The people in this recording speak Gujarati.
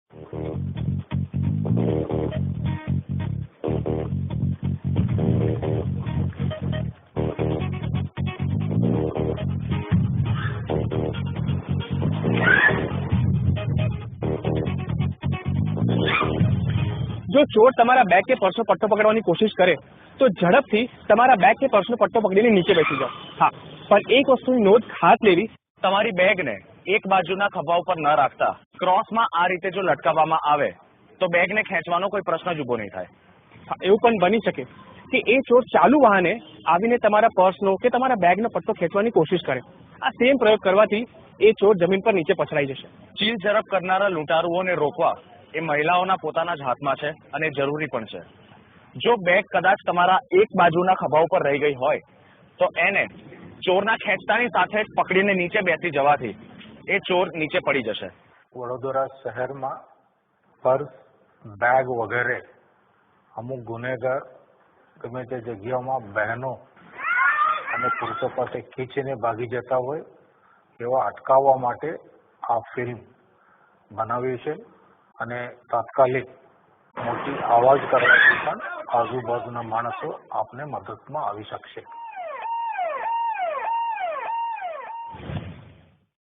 જો ચોર તમારા બેગ કે પર્સનો પટ્ટો પકડવાની કોશિશ કરે તો ઝડપથી તમારા બેગ કે પર્સનો પટ્ટો પકડીને નીચે બેસી જાઓ. હા, પણ એક વસ્તુની નોંધ ખાસ લેવી, તમારી બેગને એક બાજુના ખભા ઉપર ન રાખતા ક્રોસમાં આ રીતે જો લટકાવવામાં આવે તો બેગને ખેંચવાનો કોઈ પ્રશ્ન જ ઉભો નહીં થાય. એવું પણ બની શકે કે એ ચોર ચાલુ વાહને આવીને તમારા પર્સનો કે તમારા બેગનો પટ્ટો ખેંચવાની કોશિશ કરે. આ સેમ પ્રયોગ કરવાથી એ ચોર જમીન પર નીચે પછડાઈ જશે. ચીલ ઝડપ કરનારા લૂંટારુઓને રોકવા એ મહિલાઓના પોતાના જ હાથમાં છે અને જરૂરી પણ છે. જો બેગ કદાચ તમારા એક બાજુના ખભા ઉપર રહી ગઈ હોય તો એને ચોરના ખેંચતાની સાથે જ પકડીને નીચે બેસી જવાથી એ ચોર નીચે પડી જશે. વડોદરા શહેરમાં પર્સ, બેગ વગેરે અમુક ગુનેગાર ગમે તે જગ્યામાં બહેનો અને પુરુષો પાસે ખીચીને ભાગી જતા હોય એવા અટકાવવા માટે આ ફિલ્મ બનાવી છે અને તાત્કાલિક મોટી અવાજ કરવાથી પણ આજુબાજુના માણસો આપને મદદમાં આવી શકશે.